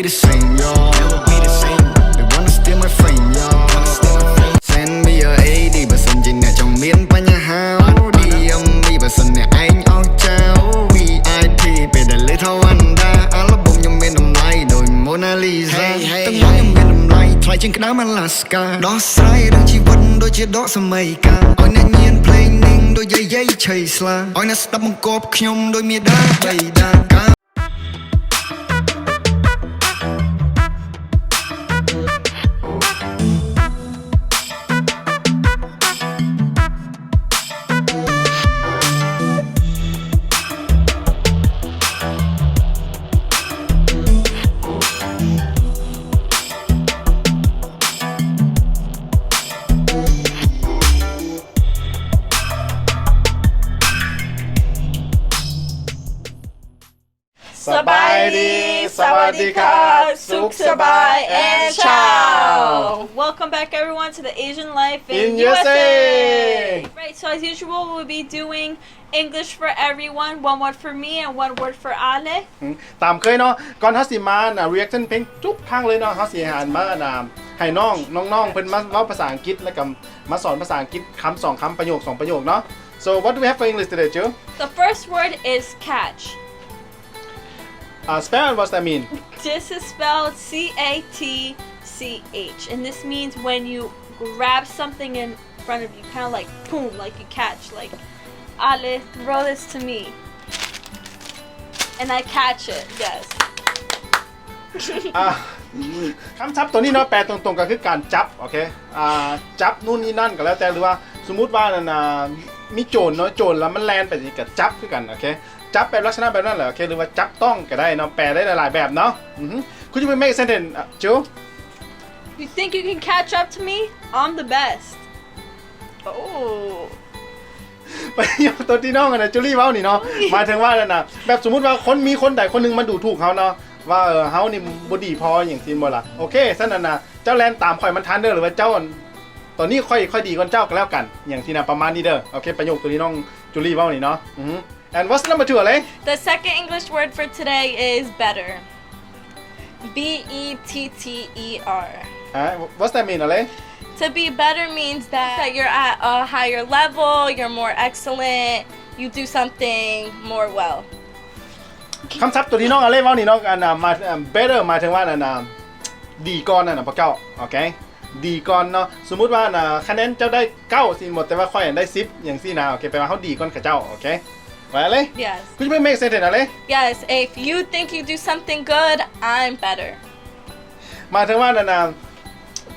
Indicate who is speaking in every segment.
Speaker 1: be the same, y'all. Never be the same. They wanna steal my frame, y'all. Send me your AD បើសិនជាអ្នកចង់មានបញ្ហា DMB បើសិនអ្នកឯងអស់ចោល VIP ពេលដែលលើថាវណ្ណដាអាល់ប៊ុមខ្ញុំមានតម្លៃដូច Mona Lisa ទាំងមកខ្ញុំមានតម្លៃថ្លៃជាងក្តាម Alaska ដោះស្រាយរឿងជីវិតដូចជាដកសម័យកាលឲ្យអ្នកញៀនភ្លេងនិងដូចយាយឆៃស្លាឲ្យអ្នកស្ដាប់បង្គាប់ខ្ញុំដូចមាតាបៃតា
Speaker 2: Sawadika, Suk Sabai, and Ciao! Welcome back everyone to the Asian Life in USA! Right, so as usual we'll be doing English for everyone, one word for me and one word for Ale.
Speaker 3: ตามเคยเนาะก่อนเฮาสิมาreaction เพลงทุกครั้งเลยเนาะเฮาสิหันมาให้น้องเพิ่นมาเว้าภาษาอังกฤษแล้วก็มาสอนภาษาอังกฤษคำ2คำประโยค2ประโยคเนาะ So what do we have for English today, Jill?
Speaker 2: The first word is catch.
Speaker 3: Spell and what's that mean?
Speaker 2: This is spelled C-A-T-C-H, and this means when you grab something in front of you, kind of like boom, like you catch, like Ale, throw this to me, and I catch it. Yes.
Speaker 3: คำศัพท์ตัวนี้เนาะแปลตรงๆก็คือการจับโอเคจับนู่นนี่นั่นก็แล้วแต่หรือว่าสมมุติว่ามีโจรเนาะโจรแล้วมันแลนไปสิก็จับคือกันโอเคจับแบบลักษณะแบบนั้นแหละโอเคหรือว่าจับต้องก็ได้เนาะแปลได้หลายๆแบบเนาะCould you make a sentence, Jill?
Speaker 2: You think you can catch up to me? I'm the best. Oh.
Speaker 3: ประโยคตัวที่น้องนะจูลี่เว้านี่เนาะหมายถึงว่านะแบบสมมุติว่ามีคนใดคนหนึงมาดูถูกเขาเนาะว่าเฮานี่บ่ดีพออย่างที่บ่ล่ะโอเคซั่นน่ะเจ้าแลนตามข่อยมันทันเด้อหรือว่าเจ้าตอนนี้ค่อยดีกว่าเจ้าก็แล้วกันอย่างที่น่ะประมาณนี้เด้อโอเคประโยคตัวนี้น้องจูลี่เว้านี่เนาะAnd what's number 2 Ale?
Speaker 2: The second English word for today is better. B-E-T-T-E-R.
Speaker 3: What's that mean, Ale?
Speaker 2: To be better means that you're at a higher level, you're more excellent, you do something more well.
Speaker 3: คำศัพท์ตัวที่น้องAle เว้านี่เนาะมา better หมายถึงว่าดีก่อนพวกเจ้าโอเคดีก่อนเนาะสมมุติว่าคะแนนเจ้าได้9สิหมดแต่ว่าค่อยได้10อย่างซี่นะโอเคแปลว่าเฮาดีก่อนกับเจ้าโอเคRight, Ale?
Speaker 2: Yes.
Speaker 3: Could you make a sentence, Ale?
Speaker 2: Yes, if you think you do something good, I'm better.
Speaker 3: หมายถึงว่า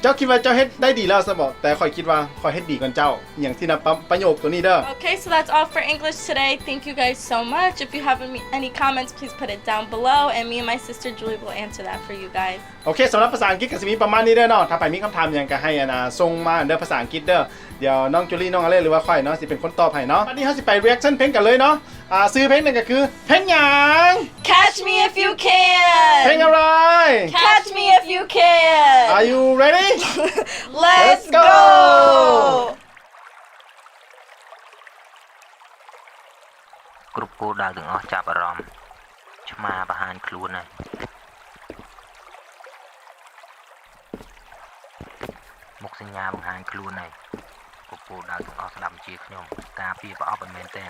Speaker 3: เจ้าคิดว่าเจ้าเฮ็ดได้ดีแล้วซะบ่แต่ข่อยคิดว่าข่อยเฮ็ดดีกว่าเจ้าอย่างที่ประโยคตัวนี้เด้อ
Speaker 2: Okay, so that's all for English today. Thank you guys so much. If you have any comments, please put it down below and me and my sister Julie will answer that for you guys.
Speaker 3: โอเคสำหรับภาษาอังกฤษก็สิมีประมาณนี้เด้อเนาะถ้าใครมีคำถามหยังก็ให้ส่งมาเด้อภาษาอังกฤษเด้อเดี๋ยวน้องจูลี่น้องอะไรหรือว่าข่อยเนาะสิเป็นคนตอบให้เนาะวันนี้เฮาสิไป reaction เพลงกันเลยเนาะชื่อเพลงนั่นก็คือเพลงหยัง
Speaker 2: Catch me if you can.
Speaker 3: เพลงอะไร
Speaker 2: Catch me if you can.
Speaker 3: Are you ready?
Speaker 2: Let's go.
Speaker 4: គ្រប់គោលដៅទាំងអស់ចាប់អារម្មណ៍ឆ្មាបង្ហាញខ្លួនហើយមុខសញ្ញាបង្ហាញខ្លួនហើយគ្រប់គោលដៅទាំងអស់ស្ដាប់ជាខ្ញុំការពារប្រអប់ឲ្យមែនតើ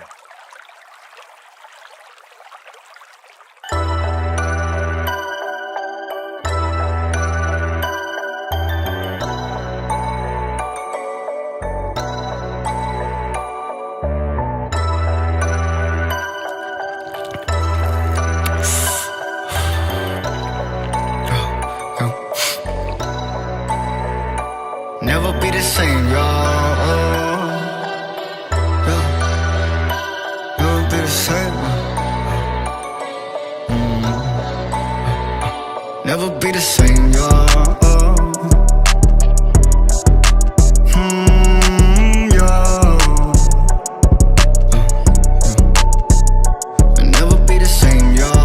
Speaker 1: Never be the same, y'all. Never be the same. Never be the same, y'all. Never be the same, y'all.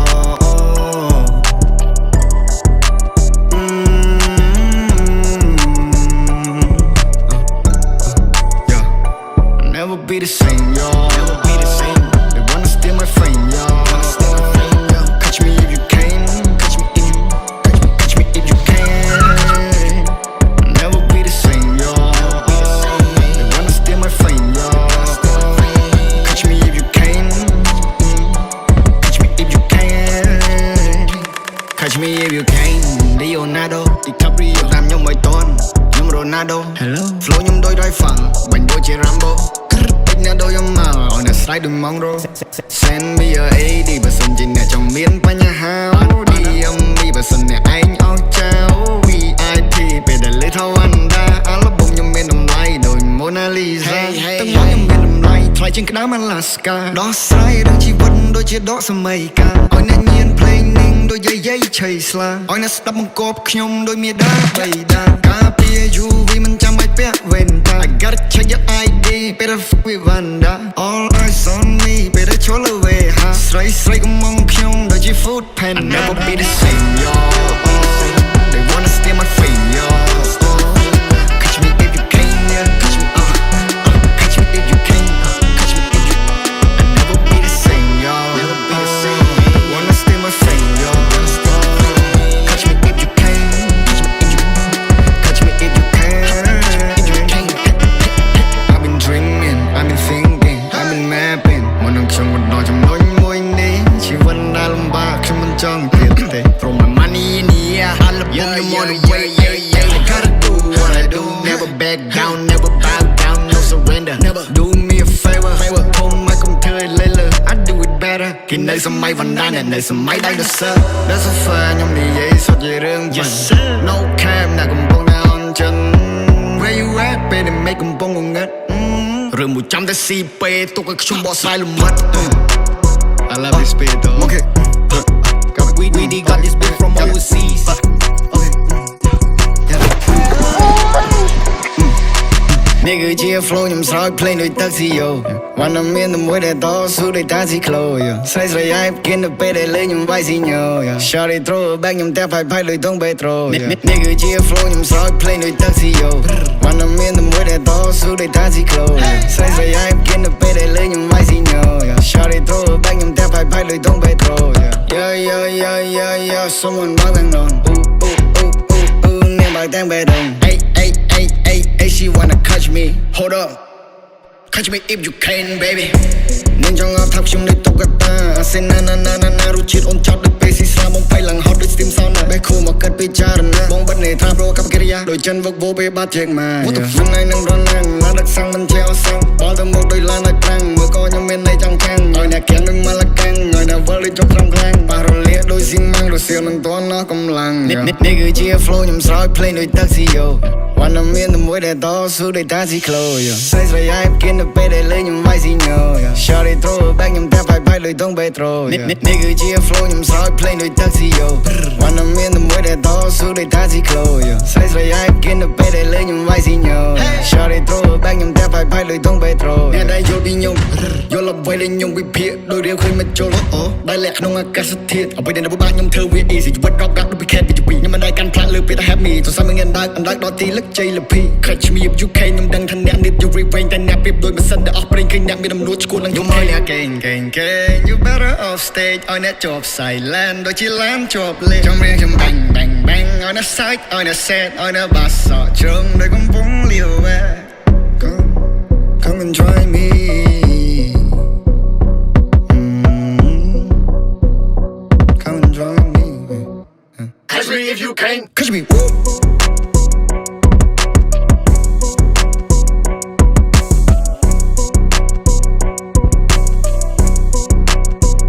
Speaker 1: Never be the same, y'all. Never be the same. They wanna steal my frame, y'all. Catch me if you can. Catch me if you tornado Hello Flow ខ្ញុំដូច Rai Fang បាញ់ដូចជា Rambo ពេញអ្នកដូច Yamal ឲ្យអ្នកស្រ័យដូច Monro Send me a AD បើសិនជាអ្នកចង់មានបញ្ហា DM me បើសិនអ្នកឯងអស់ចោល VIP ពេលដែលលេខ Wanda អាល់ប៊ុមខ្ញុំមានតម្លៃដូច Mona Lisa ទាំងមកខ្ញុំមានតម្លៃថ្លៃជាងក្តាម Alaska ដោះស្រាយរឿងជីវិតដូចជាដកសម័យកាលឲ្យអ្នកញៀន play និងដូចយាយឆៃស្លាឲ្យអ្នកស្ដាប់បង្គាប់ខ្ញុំដូចមាតាបៃតាការពារ UV មិនចាំបាច់ពាក់វ៉ែនតា I gotta check your ID better fuck with Wanda all eyes on me better ឈល away ហាស្រីកុំមងខ្ញុំដូចជា food panda I never be the same y'all they wanna steal my fame y'all catch me if you can yeah catch me catch me if you can catch me if you I never be the same y'all never be the same wanna steal my fame y'all catch me if you can catch me if you can I've been dreaming I've been thinking I've been mapping មុននឹងខ្ញុំមិនដល់ចំណុចមួយនេះជីវិតដែលលំបាកខ្ញុំមិនចង់ទៀតទេ From my money in the air I love you on the way I gotta do what I do never back down never bow down no surrender never do me a favor ធំមកគុំធ្វើឲ្យលេលើ I do it better គេនៅសម័យ Wanda អ្នកនៅសម័យ Dinosaur That's a fan ខ្ញុំនិយាយសុទ្ធជារឿងពិត No cap អ្នកកំពុងតែអន់ចិន Where you at ពេលដែលមេកំពុងងងឹតរឿងមួយចាំតែស៊ីពេទុកឲ្យខ្ញុំបោះស្រាយលំមិត I love this beat though Okay We got this beat from overseas Nigga ជា flow ខ្ញុំស្រោច play ដូច taxi yo វ៉ាន់មានតែមួយដែលតស៊ូដូចតាស៊ីក្លូ yo ស្រីស្រីឯងគិនទៅពេលដែលលេងខ្ញុំវាយស៊ីញ៉ូ yo Shawty throw it back ខ្ញុំតែផៃដូចតុងបេត្រូ Nigga ជា flow ខ្ញុំស្រោច play ដូច taxi yo វ៉ាន់មានតែមួយដែលតស៊ូដូចតាស៊ីក្លូ ស្រីស្រីឯងគិនទៅពេលដែលលេងខ្ញុំវាយស៊ីញ៉ូ yo Shawty throw it back ខ្ញុំតែផៃដូចតុងបេត្រូ yo someone knocking on never dang bad on Hey, she wanna catch me. Hold up. Catch me if you can, baby. នឹងចង់អត់ថាខ្ញុំដូចតុក្កតា I say na na na na na រសជាតិអូនចោតដូចពេលស៊ីស្រាបងបៃឡើងហត់ដូច steam sauna បែខូមកកាត់ពីចារណាបងបិទនេថាប្រកបកិរិយាដូចចិនវឹកវោពេលបាត់ជើងមកហ្នឹងហើយនឹងរណាំងឡានដឹកសាំងមិនជាអសងបលទៅមកដូចឡានដល់ប្រាំងមើលក៏ខ្ញុំមានន័យចង់ខាំងឲ្យអ្នកខាំងនឹងមកលកាំងឲ្យអ្នកវល់ដូចចុកត្រង់ខ្លាំងប៉ះរលាដូចស៊ីម៉ាំងរសៀលនឹងតន់ណោះកម្លាំងនេះគឺជា flow ខ្ញុំស្រោច play ដូច taxi yo វ៉ាន់មានតែមួយដែលតស៊ូដូចតាស៊ីក្លូ yo ស្រីស្រីឯងគិនទៅពេលដែលលេងខ្ញុំវាយស៊ីញ៉ូ yo Shawty throw it back ខ្ញុំតែផៃដូចតុងបេត្រូ នេះគឺជា flow ខ្ញុំស្រោច play ដូច taxi yo វ៉ាន់មានតែមួយដែលតស៊ូដូចតាស៊ីក្លូ yo ស្រីស្រីឯងគិនទៅពេលដែលលេងខ្ញុំវាយស៊ីញ៉ូ Shawty throw it back ខ្ញុំតែផៃដូចតុងបេត្រូ អ្នកដែលយល់ពីខ្ញុំយល់អ្វីដែលខ្ញុំវិភាគដូចរៀងឃើញមកចូលដែលលក្ខក្នុងអាកាសធាតុអ្វីដែលនៅបាក់ខ្ញុំធ្វើវា easy ជីវិតរកកាត់ដូចពីខេតពីពីខ្ញុំមិនដែលកាន់ផ្លាក់លើពេលតែ have me ទៅសាំងងានដើកអណ្ដើកដល់ទីលឹកជ័យលភី Catch me if you can ខ្ញុំដឹងថាអ្នកនេះ you refrain តែអ្នកប្រៀបដូចមិនសិនដែលអស់ប្រេងឃើញអ្នកមានដំណួចឈួននឹងយំឲ្យអ្នកកេង You better off stage ឲ្យអ្នកជាប់ silent ដូចជាឡានជាប់លេងខ្ញុំរៀងខ្ញុំ bang bang bang ឲ្យអ្នក side ឲ្យអ្នក set ឲ្យអ្នក bass សក់ជ្រុងដូចកំពុងលាវ Come and try me Come and try me Catch me if you can Catch me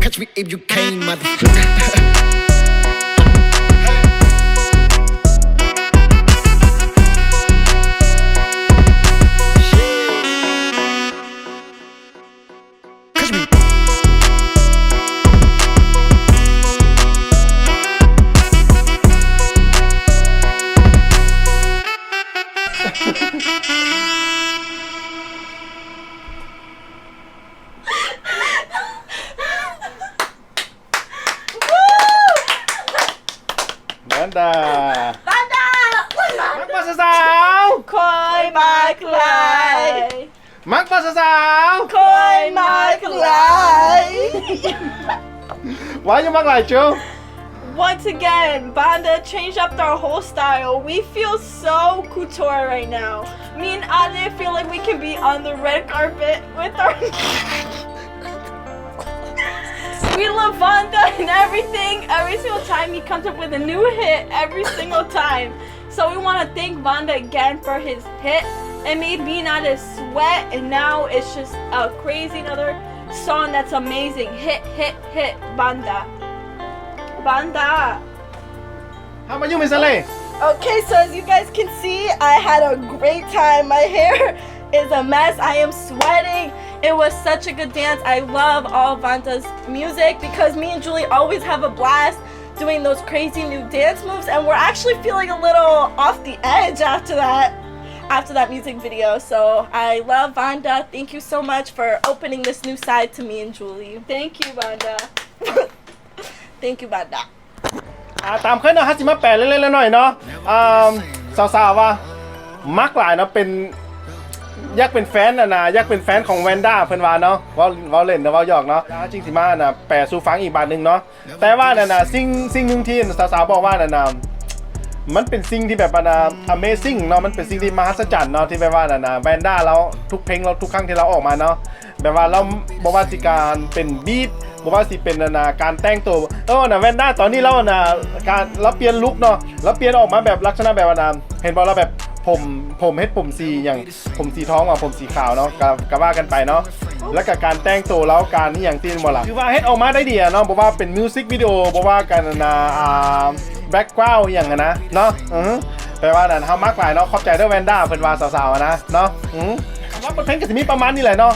Speaker 1: Catch me if you can, motherfucker. Catch me.
Speaker 3: Wanda มักบ่สาว
Speaker 2: คอยมาไกล
Speaker 3: มักบ่สาว
Speaker 2: คอยมาไกล
Speaker 3: Why you มักหลายจู
Speaker 2: Once again, Banda changed up their whole style. We feel so couture right now. Me and Ale feel like we can be on the red carpet with our... We love Banda and everything. Every single time he comes up with a new hit, every single time. So we want to thank Vanda again for his hit. It made me not to sweat, and now it's just a crazy another song that's amazing. Hit, hit, hit, Vanda. Vanda.
Speaker 3: How about you, Miss Ale?
Speaker 5: Okay, so as you guys can see, I had a great time. My hair is a mess. I am sweating.
Speaker 2: It was such a good dance. I love all Vanda's music because me and Julie always have a blast doing those crazy new dance moves, and we're actually feeling a little off the edge after that music video. So I love Vanda. Thank you so much for opening this new side to me and Julie.
Speaker 6: Thank you, Vanda.
Speaker 5: Thank you, Vanda.
Speaker 3: ตามเคยเนาะฮัจิมาแปลเล่นๆหน่อยๆเนาะสาวๆว่ามักหลายเนาะเป็นอยากเป็นแฟนนะอยากเป็นแฟนของแวนด้าเพิ่นว่าเนาะว่าเล่นนะว่าหยอกเนาะจริงสิมานะแปลสู่ฟังอีกบาทนึงเนาะแต่ว่านั่นน่ะสิ่งหนึงที่สาวๆบอกว่านั่นน่ะมันเป็นสิ่งที่แบบว่า amazing เนาะมันเป็นสิ่งที่มหัศจรรย์เนาะที่แบบว่านั่นน่ะแวนด้าแล้วทุกเพลงเราทุกครั้งที่เราออกมาเนาะแบบว่าเราบอกว่าสิการเป็นบีทบอกว่าสิเป็นการแต่งตัวแวนด้าตอนนี้เราการเราเปลี่ยนลุคเนาะเราเปลี่ยนออกมาแบบลักษณะแบบว่าเห็นบอกเราแบบผมเฮ็ดผมสีอย่างผมสีทองกับผมสีขาวเนาะก็ว่ากันไปเนาะแล้วกับการแต่งตัวแล้วการนี่อย่างที่บอกล่ะคือว่าเฮ็ดออกมาได้ดีเนาะบอกว่าเป็นมิวสิกวิดีโอบอกว่ากันแบ็คกราวด์อย่างนะเนาะแปลว่านั่นเฮามักหลายเนาะขอบใจด้วยแวนด้าเพิ่นว่าสาวๆนะเนาะว่าบทเพลงก็สิมีประมาณนี้แหละเนาะ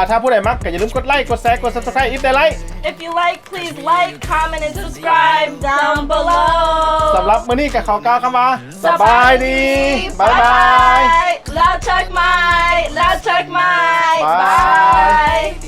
Speaker 3: ถ้าผู้ใดมักก็อย่าลืมกดไลค์กดแชร์กด Subscribe if they like
Speaker 5: If you like, please like, comment, and subscribe down below.
Speaker 3: สำหรับมื้อนี้ก็ขอกล่าวคำว่าสบายดีบ๊ายบาย
Speaker 5: Loud check my.
Speaker 3: Bye.
Speaker 5: Bye.